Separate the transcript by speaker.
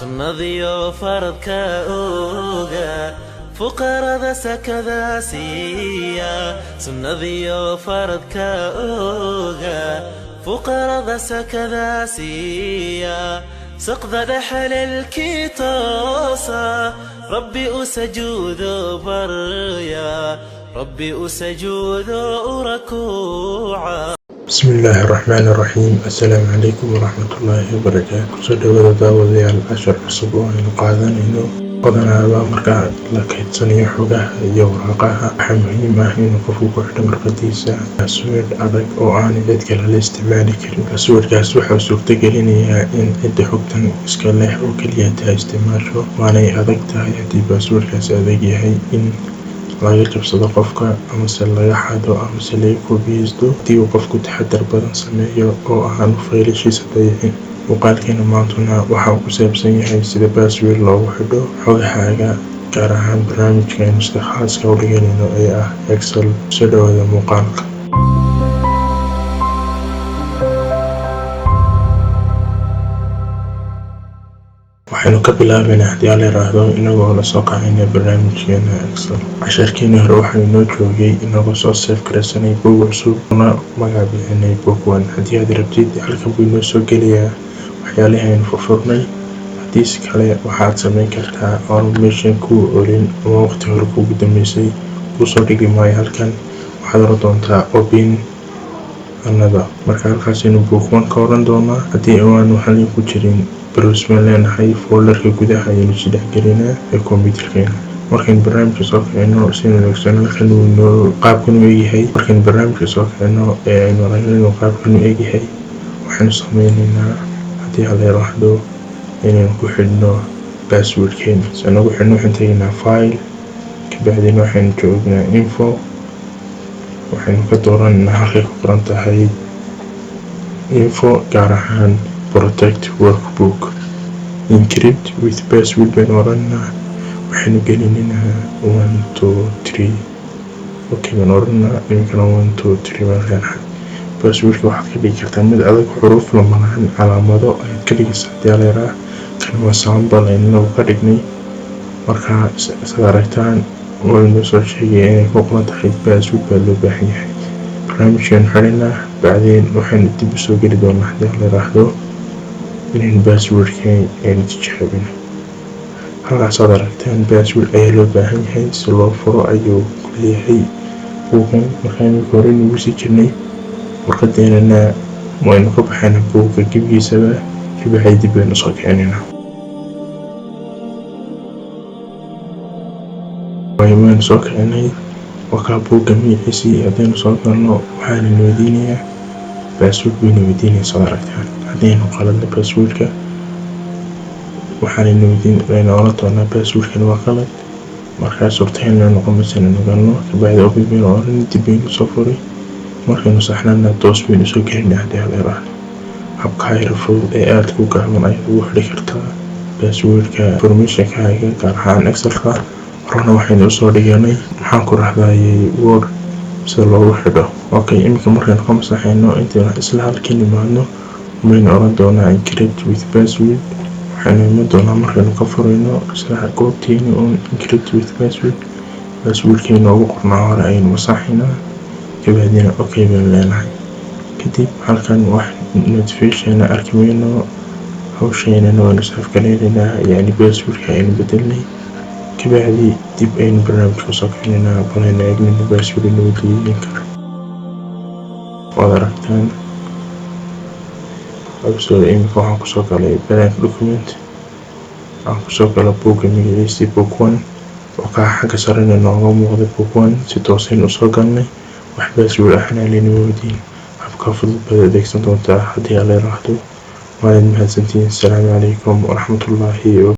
Speaker 1: Sunnadiyo faradka oga fuqarada sakada siya. Sunnadiyo faradka oga fuqarada sakada siya. سقط دحل الكتاسة ربي أسجود بريا ربي أسجود ركوعا.
Speaker 2: بسم الله الرحمن الرحيم. السلام عليكم ورحمة الله وبركاته. سوداء داودي العشر أسبوع قادن إنه قدنا بأمرك لكيتسني حوجه يورقها حميمة إنه كفوك واحدة مرقديسة أسود أدق أو أنا ذاتك الاستعمال كلمة أسود كاسوح وسوق تجريني إن إنت حكتن إسكالح وكلياتها استعماله وأنا أدقتها يدي بأسود كاس أدقي هي إن laga jabsado qofka ama se laga xado ama se laga koobiyeysto hadii uu qofku taxadar badan sameeyo oo aan faylashiisa dayacin. Muuqaalkeena maantuna waxa uu ku saabsan yahay sida password loogu xidho xogahaaga gaar ahaan barnaamijkeena sida khaaska u dhiganayno ee ah Excel. Soo dhawaada muuqaalka. waxaynu ka bilaabaynaa haddii aan la yiraahdo inagoo la soo qaadayna barnaamijkeena Excel. casharkeena hore waxaa inoo joogay inagoo soo save garaysanay buug cusub una magac bixinay book 1. haddii aad rabtid halkan buu inoo soo gelayaa waxyaalihii aynu furfurnay. haddii si kale waxaad samayn kartaa automation ku olin ama waqti hore kuugu dambeysay kusoo dhigi maayo halkan. waxaad oran doontaa open another. marka halkaas inuu book 1 ka oran doonaa. haddii aanu halkan ku jirin browser leenahay folderka gudaha ayaynu si dhex gelinaa ee computerkeena. markaan barnaamijka soo kicino si wanaagsan halkan uu inoo qaabkan u egyahay. markaan barnaamijka soo kicino ee aynu aragno qaabkan u egyahay waxaanu sameynaynaa haddii aan la yiraahdo inaan ku xidhno passwordkeena. si aan ugu xidhno waxaan tegaynaa file kabacdina waxaan joognaa info. waxaynu ka dooranaa halkay ku qoran tahay info gaar ahaan protect workbook encrypt with password baynu oranaa. waxaynu gelinaynaa 1 2 3. okay baynu oranaa iminkana 1 2 3 markaan passwordka waxaad ka dhigi kartaa mid adag xuruuf lamahan calaamado ayaad ka dhigaysaa haddii aan la yiraahdo. kan waa sample aynu ka dhignay. marka isaga aragtaan waynu soo sheegay inay ku qoran tahay password baa loo baahan yahay. barnaamijkan xidhinaa bacdeen waxaynu dib u soo geli doonaa haddii aan la yiraahdo inaan passwordkeen aynu tijaabino. halkaas aad aragtaan password ayaa loo baahan yahay si loo furo ayuu leeyahay buugan. markaan hore nagu sii jirnay warqadeenana waynu ka baxaynaa buugga gebigiisaba kabacdi dib baynu soo kicinaynaa. waynu soo kicinay wakaa buugga magaciisii. haddaynu soo galno waxaana weydiinayaa password baynu weydiinaysaa aad aragtaan. haddaynu qaladno passwordka waxaana weydiin oran doonaa passwordkan waa qalad. markaa suurtagalna noqonaysa inaynu galno kabacdi open baynu oran dib baynu soo furay. markaynu saxnana toos baynu soo gelinaa haddii aan la yiraahdo. habka yar fudud ee aad ku gaaban ayaad ugu xidhi kartaa passwordka informationkaaga gaar ahaan Excelka. horena waxaynu usoo dhiganay maxaan ku rahdayay word sida loogu xidho. okay iminka markaynu ka masaxayno intaynu isla halkan imaadno baynu oran doonaa encrypt with password. waxaynu iman doonaa markaynu ka furayno isla goobteeni on encrypt with password. passwordkeena ugu qornaa hore ayaynu masaxaynaa kabacdina okay baynu leenahay. kadib halkan wax notification arki mayno. hawsheenana waynu save garaynaynaa yani passwordka ayaynu bedelnay. kabacdi dib ayaynu barnaamijka soo kicinaynaa balayna eegnayna password inuu diidin karo. waad aragtaan iminka waxaan kusoo galay blank document. waxaan kusoo galay buugga magaciisii book 1 oo kaa xagga sarena nooga muuqday book 1. si toosayn usoo galnay wax password ahna laynama weydiin. habka fudud baad adeegsan doontaa haddii aan la yiraahdo. waad mahadsantihiin. asalaamu calaykum waraxmatullaahi